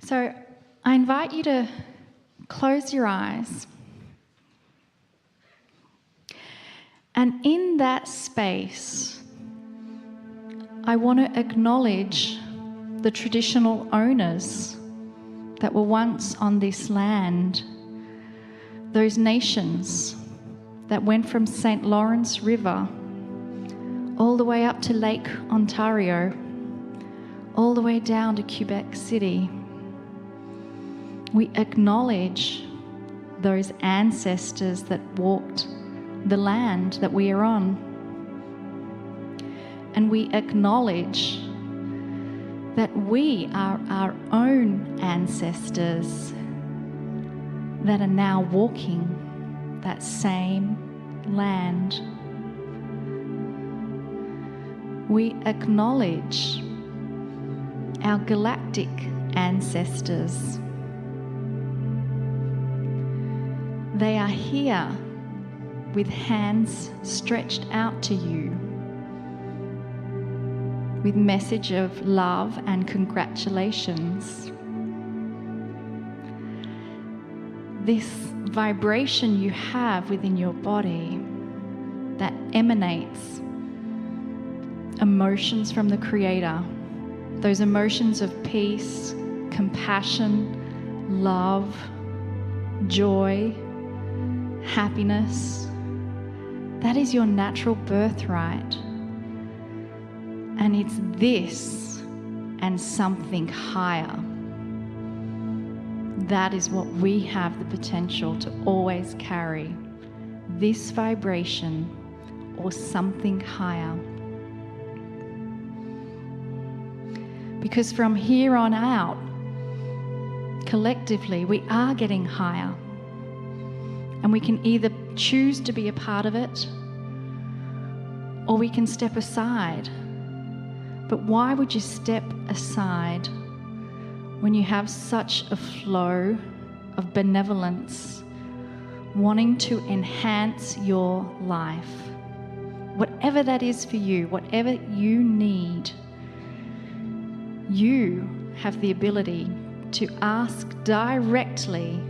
So I invite you to close your eyes. And in that space, I want to acknowledge the traditional owners that were once on this land, those nations that went from St. Lawrence River all the way up to Lake Ontario, all the way down to Quebec City. We acknowledge those ancestors that walked the land that we are on. And we acknowledge that we are our own ancestors that are now walking that same land. We acknowledge our galactic ancestors. They are here with hands stretched out to you, with message of love and congratulations. This vibration you have within your body that emanates emotions from the Creator, those emotions of peace, compassion, love, joy, happiness. That is your natural birthright. And it's this and something higher. That is what we have the potential to always carry. This vibration or something higher. Because from here on out, collectively, we are getting higher. And we can either choose to be a part of it, or we can step aside. But why would you step aside when you have such a flow of benevolence, wanting to enhance your life? Whatever that is for you, whatever you need, you have the ability to ask directly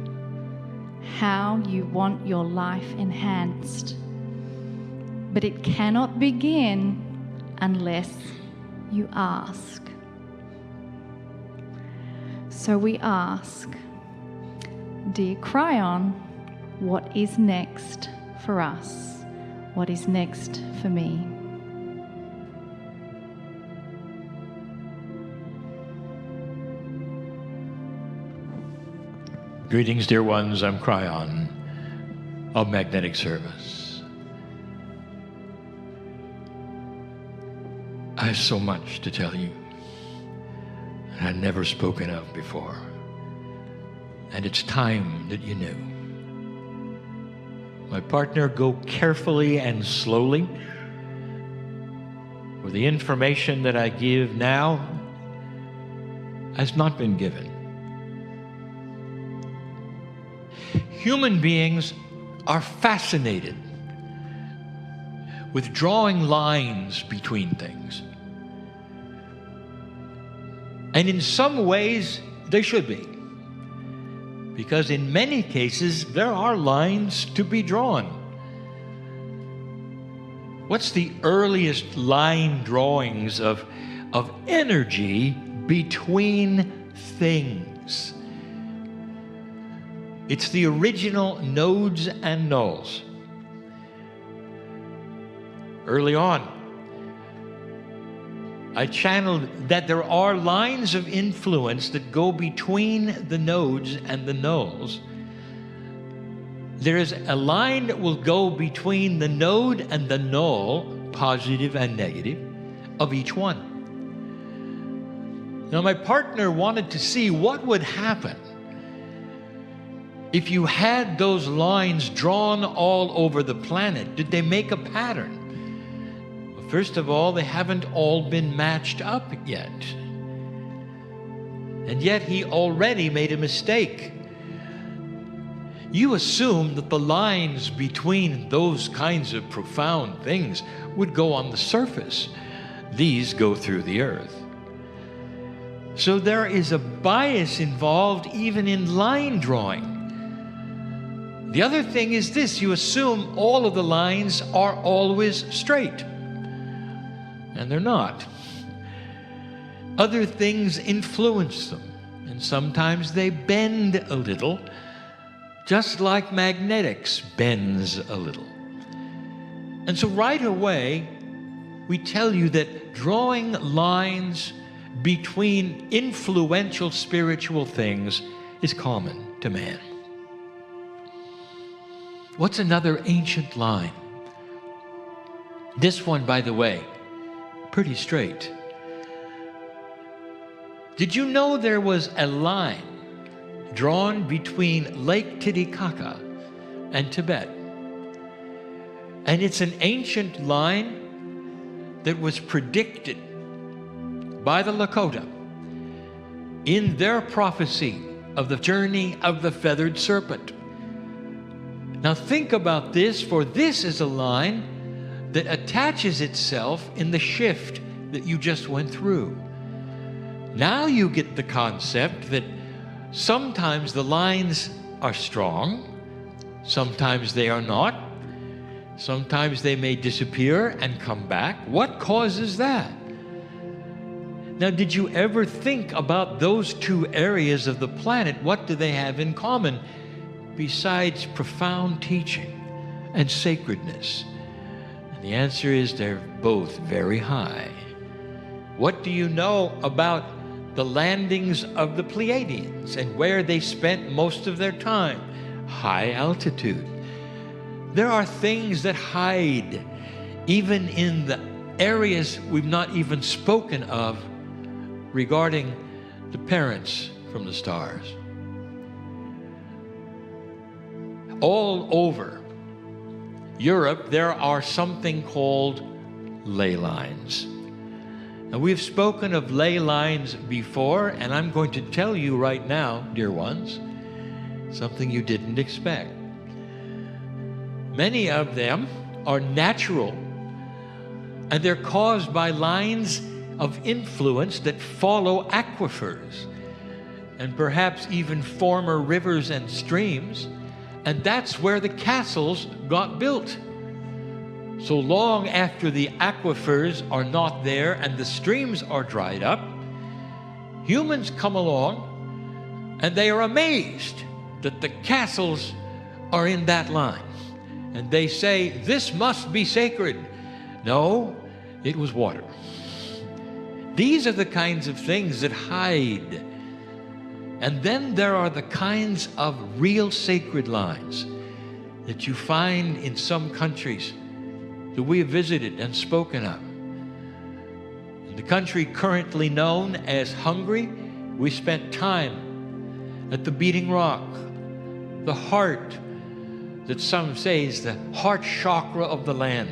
how you want your life enhanced. But it cannot begin unless you ask. So we ask, dear Kryon, what is next for us? What is next for me? Greetings, dear ones. I'm Kryon of Magnetic Service. I have so much to tell you that I've never spoken of before. And it's time that you knew. My partner, go carefully and slowly, for the information that I give now has not been given. Human beings are fascinated with drawing lines between things. And in some ways, they should be. Because in many cases, there are lines to be drawn. What's the earliest line drawings of energy between things? It's the original nodes and nulls. Early on, I channeled that there are lines of influence that go between the nodes and the nulls. There is a line that will go between the node and the null, positive and negative, of each one. Now, my partner wanted to see what would happen if you had those lines drawn all over the planet. Did they make a pattern? Well, first of all, they haven't all been matched up yet. And yet he already made a mistake. You assume that the lines between those kinds of profound things would go on the surface. These go through the earth. So there is a bias involved even in line drawing. The other thing is this: you assume all of the lines are always straight, and they're not. Other things influence them, and sometimes they bend a little, just like magnetics bends a little. And so right away, we tell you that drawing lines between influential spiritual things is common to man. What's another ancient line? This one, by the way, pretty straight. Did you know there was a line drawn between Lake Titicaca and Tibet? And it's an ancient line that was predicted by the Lakota in their prophecy of the journey of the feathered serpent. Now think about this, for this is a line that attaches itself in the shift that you just went through. Now you get the concept that sometimes the lines are strong, sometimes they are not, sometimes they may disappear and come back. What causes that? Now, did you ever think about those two areas of the planet? What do they have in common besides profound teaching and sacredness? And the answer is they're both very high. What do you know about the landings of the Pleiadians and where they spent most of their time? High altitude. There are things that hide even in the areas we've not even spoken of regarding the parents from the stars. All over Europe, there are something called ley lines. Now, we've spoken of ley lines before, and I'm going to tell you right now, dear ones, something you didn't expect. Many of them are natural, and they're caused by lines of influence that follow aquifers and perhaps even former rivers and streams, and that's where the castles got built. So long after the aquifers are not there and the streams are dried up, humans come along and they are amazed that the castles are in that line. And they say, this must be sacred. No, it was water. These are the kinds of things that hide. And then there are the kinds of real sacred lines that you find in some countries that we have visited and spoken of. In the country currently known as Hungary, we spent time at the beating rock, the heart that some say is the heart chakra of the land.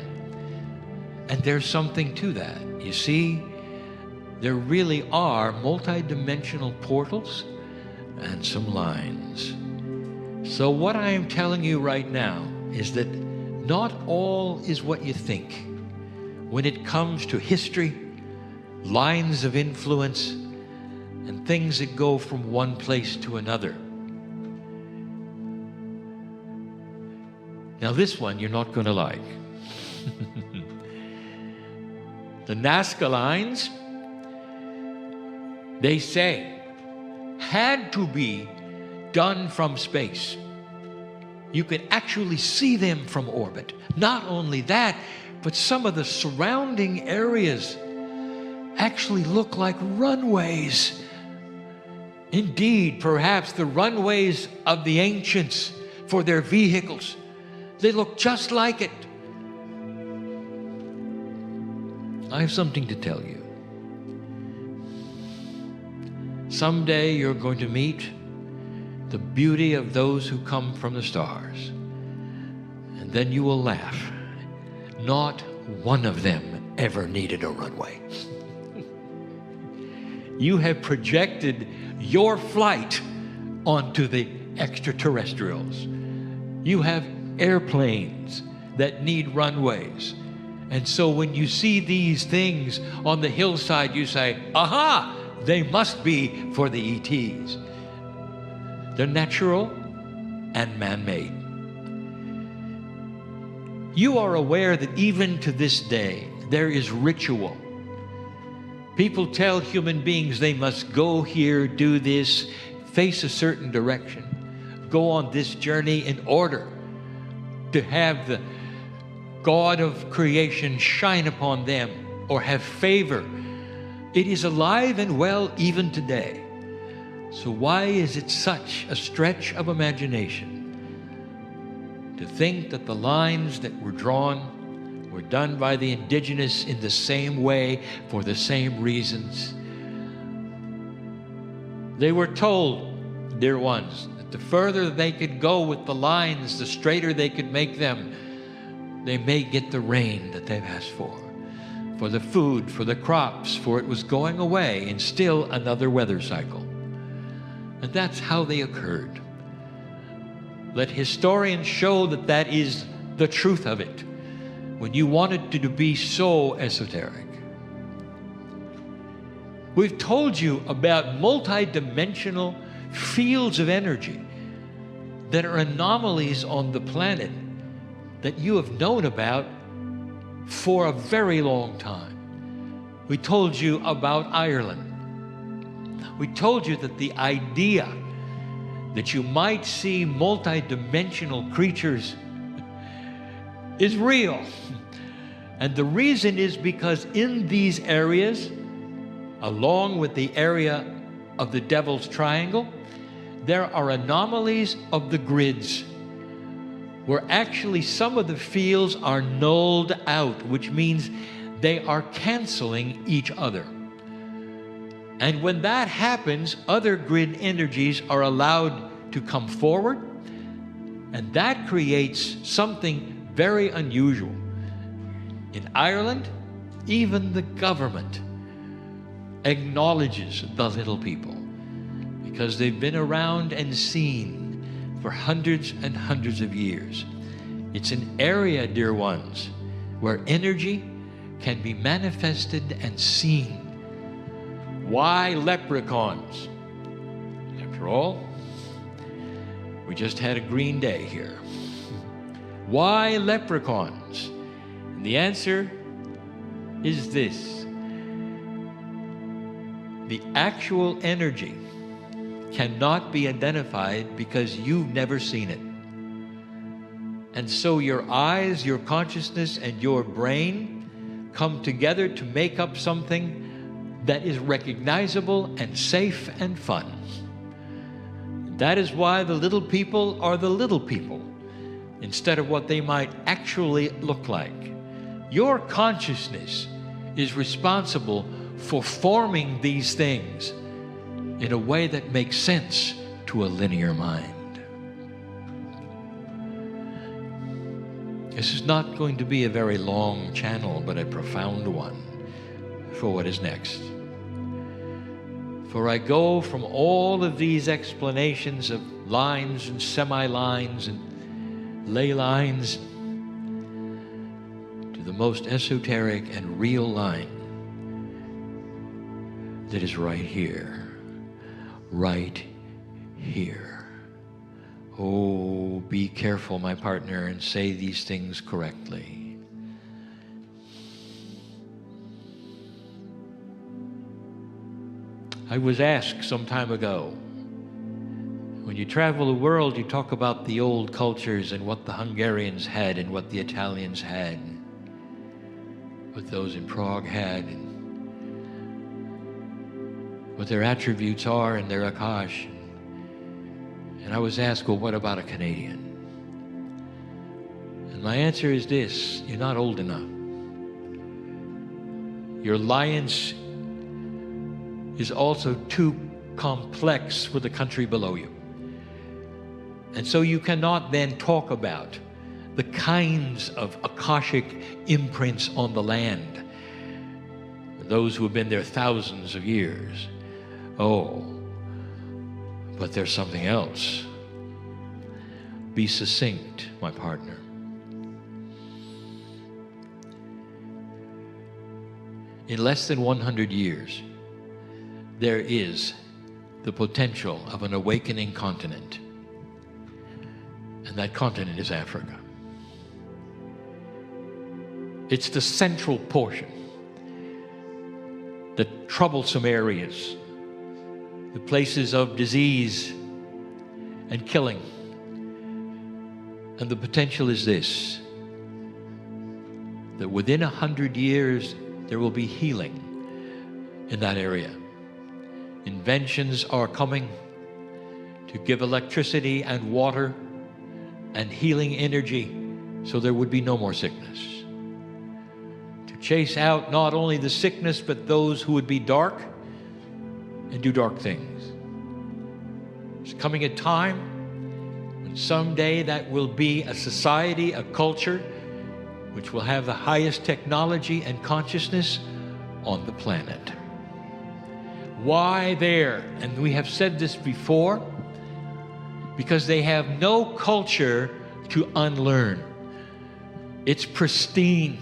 And there's something to that. You see, there really are multidimensional portals and some lines. So what I am telling you right now is that not all is what you think when it comes to history, lines of influence, and things that go from one place to another. Now this one you're not going to like. The Nazca lines, they say, had to be done from space. You can actually see them from orbit. Not only that, but some of the surrounding areas actually look like runways. Indeed, perhaps the runways of the ancients for their vehicles. They look just like it. I have something to tell you. Someday you're going to meet the beauty of those who come from the stars. And then you will laugh. Not one of them ever needed a runway. You have projected your flight onto the extraterrestrials. You have airplanes that need runways. And so when you see these things on the hillside, you say, aha, they must be for the ETs. They're natural and man-made. You are aware that even to this day, there is ritual. People tell human beings they must go here, do this, face a certain direction, go on this journey in order to have the God of creation shine upon them or have favor. It is alive and well even today. So why is it such a stretch of imagination to think that the lines that were drawn were done by the indigenous in the same way for the same reasons? They were told, dear ones, that the further they could go with the lines, the straighter they could make them, they may get the rain that they've asked for the food, for the crops, for it was going away in still another weather cycle. And that's how they occurred. Let historians show that that is the truth of it, when you want it to be so esoteric. We've told you about multi-dimensional fields of energy that are anomalies on the planet that you have known about for a very long time. We told you about Ireland. We told you that the idea that you might see multi-dimensional creatures is real. And the reason is because in these areas, along with the area of the Devil's Triangle, there are anomalies of the grids where actually some of the fields are nulled out, which means they are canceling each other. And when that happens, other grid energies are allowed to come forward, and that creates something very unusual. In Ireland, even the government acknowledges the little people because they've been around and seen for hundreds and hundreds of years. It's an area, dear ones, where energy can be manifested and seen. Why leprechauns? After all, we just had a green day here. Why leprechauns? And the answer is this. The actual energy cannot be identified because you've never seen it. And so your eyes, your consciousness, and your brain come together to make up something that is recognizable and safe and fun. That is why the little people are the little people instead of what they might actually look like. Your consciousness is responsible for forming these things in a way that makes sense to a linear mind. This is not going to be a very long channel, but a profound one for what is next. For I go from all of these explanations of lines and semi-lines and ley lines to the most esoteric and real line that is right here. Right here. Oh, be careful, my partner, and say these things correctly. I was asked some time ago, when you travel the world, you talk about the old cultures and what the Hungarians had and what the Italians had, what those in Prague had, and what their attributes are in their Akash. And I was asked, well, what about a Canadian? And my answer is this: you're not old enough. Your alliance is also too complex for the country below you. And so you cannot then talk about the kinds of Akashic imprints on the land, those who have been there thousands of years. Oh, but there's something else. Be succinct, my partner. In less than 100 years, there is the potential of an awakening continent. And that continent is Africa. It's the central portion, the troublesome areas, the places of disease and killing. And the potential is this, that within 100 years, there will be healing in that area. Inventions are coming to give electricity and water and healing energy so there would be no more sickness. To chase out not only the sickness, but those who would be dark and do dark things. There's coming a time when someday that will be a society, a culture, which will have the highest technology and consciousness on the planet. Why there? And we have said this before, because they have no culture to unlearn. It's pristine.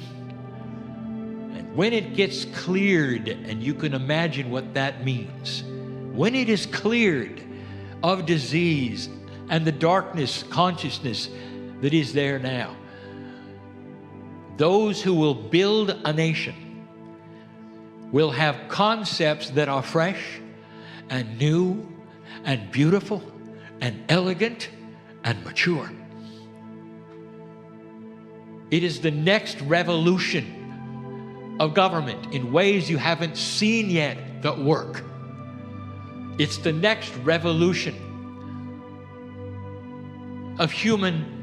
And when it gets cleared, and you can imagine what that means, when it is cleared of disease and the darkness consciousness that is there now, those who will build a nation will have concepts that are fresh and new and beautiful and elegant and mature. It is the next revolution of government in ways you haven't seen yet that work. It's the next revolution of human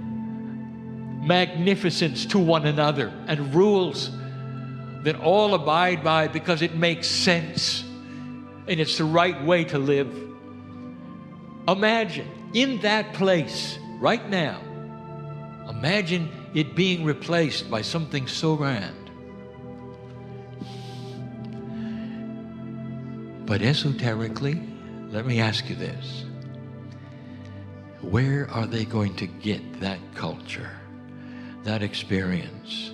magnificence to one another and rules that all abide by because it makes sense and it's the right way to live. Imagine in that place right now, imagine it being replaced by something so grand. But esoterically, let me ask you this. Where are they going to get that culture, that experience?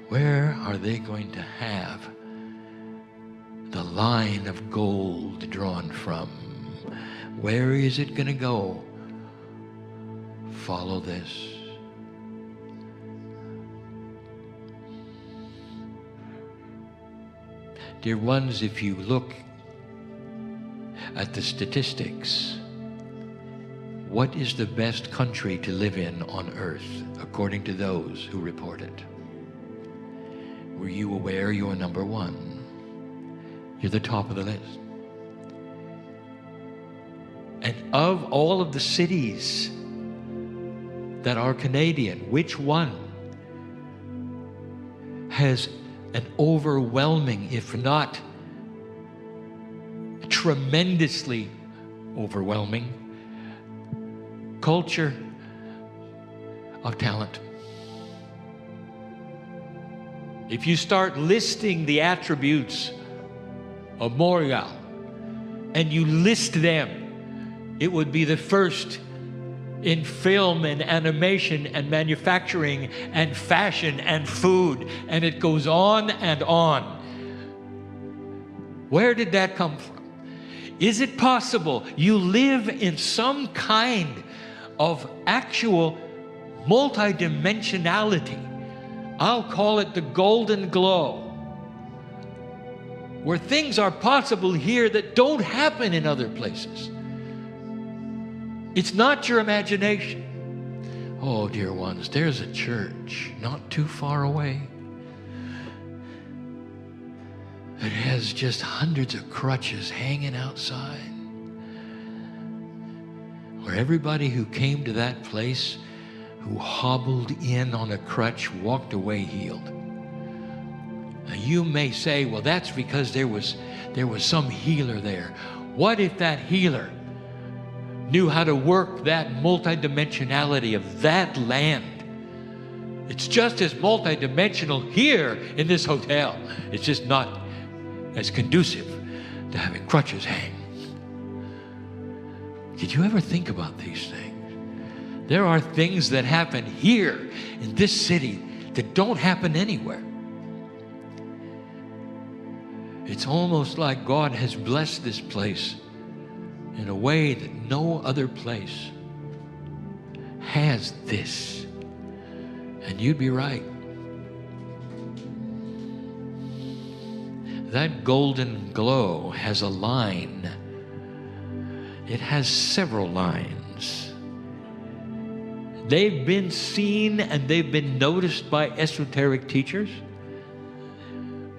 Where are they going to have the line of gold drawn from? Where is it going to go? Follow this. Dear ones, if you look at the statistics, what is the best country to live in on earth, according to those who report it? Were you aware you're number one? You're the top of the list. And of all of the cities that are Canadian, which one has an overwhelming, if not tremendously overwhelming, culture of talent? If you start listing the attributes of Montreal and you list them, it would be the first in film and animation and manufacturing and fashion and food, and it goes on and on. Where did that come from? Is it possible you live in some kind of actual multidimensionality? I'll call it the golden glow, where things are possible here that don't happen in other places. It's not your imagination. Oh, dear ones, there's a church not too far away. It has just hundreds of crutches hanging outside, where everybody who came to that place, who hobbled in on a crutch, walked away healed. Now you may say, well, that's because there was some healer there. What if that healer knew how to work that multidimensionality of that land? It's just as multidimensional here in this hotel. It's just not as conducive to having crutches hang. Did you ever think about these things? There are things that happen here in this city that don't happen anywhere. It's almost like God has blessed this place in a way that no other place has this. And you'd be right. That golden glow has a line. It has several lines. They've been seen and they've been noticed by esoteric teachers.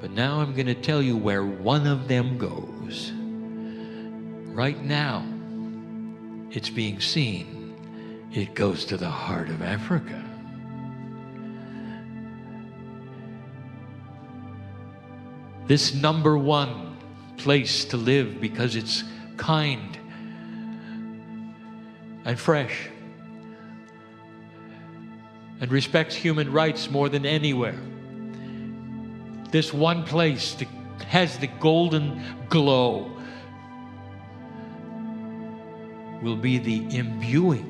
But now I'm going to tell you where one of them goes. Right now, it's being seen. It goes to the heart of Africa. This number one place to live because it's kind and fresh and respects human rights more than anywhere. This one place that has the golden glow will be the imbuing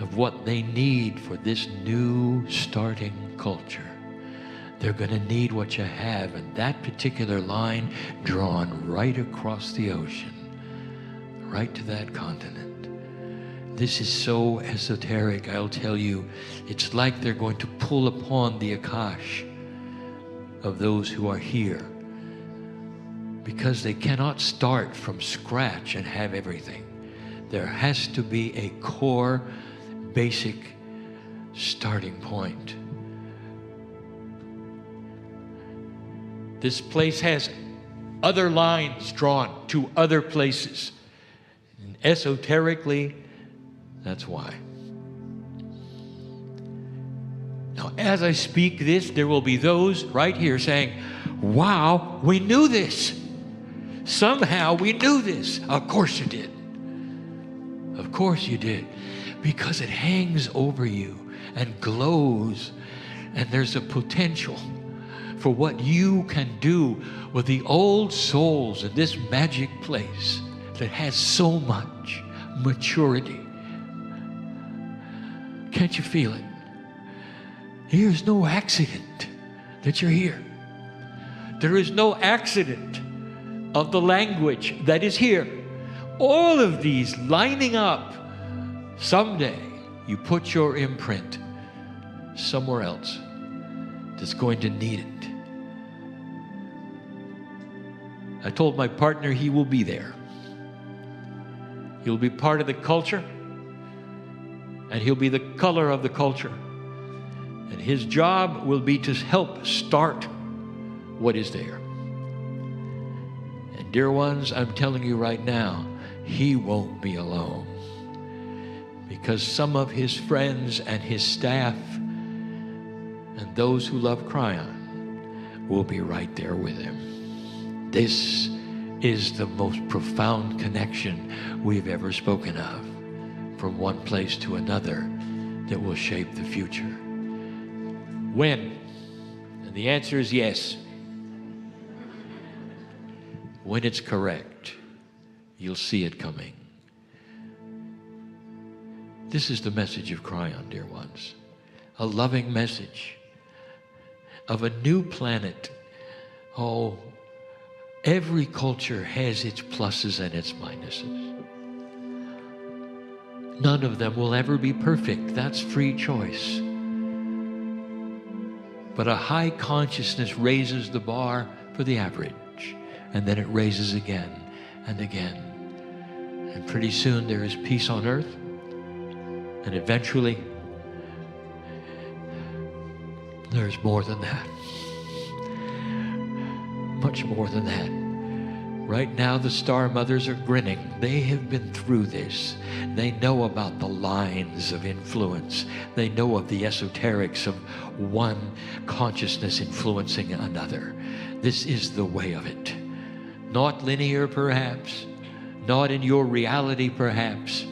of what they need for this new starting culture. They're going to need what you have, and that particular line drawn right across the ocean, right to that continent. This is so esoteric, I'll tell you. It's like they're going to pull upon the Akash of those who are here, because they cannot start from scratch and have everything. There has to be a core, basic starting point. This place has other lines drawn to other places. And esoterically, that's why. Now, as I speak this, there will be those right here saying, wow, we knew this. Somehow we knew this. Of course you did. Of course you did. Because it hangs over you and glows, and there's a potential for what you can do with the old souls in this magic place that has so much maturity. Can't you feel it? Here's no accident that you're here. There is no accident of the language that is here. All of these lining up. Someday you put your imprint somewhere else that's going to need it. I told my partner he will be there. He'll be part of the culture, and he'll be the color of the culture. And his job will be to help start what is there. And dear ones, I'm telling you right now, he won't be alone. Because some of his friends and his staff and those who love Kryon will be right there with him. This is the most profound connection we've ever spoken of, from one place to another, that will shape the future. When? And the answer is yes. When it's correct, you'll see it coming. This is the message of Kryon, dear ones. A loving message of a new planet. Oh, every culture has its pluses and its minuses. None of them will ever be perfect. That's free choice. But a high consciousness raises the bar for the average, and then it raises again and again. And pretty soon there is peace on earth, and eventually there's more than that. Much more than that. Right now the star mothers are grinning. They have been through this. They know about the lines of influence. They know of the esoterics of one consciousness influencing another. This is the way of it. Not linear, perhaps. Not in your reality, perhaps.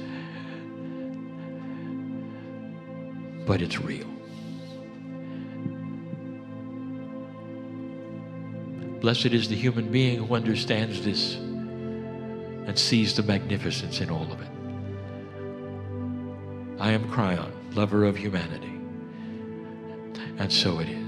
But it's real. Blessed is the human being who understands this and sees the magnificence in all of it. I am Kryon, lover of humanity. And so it is.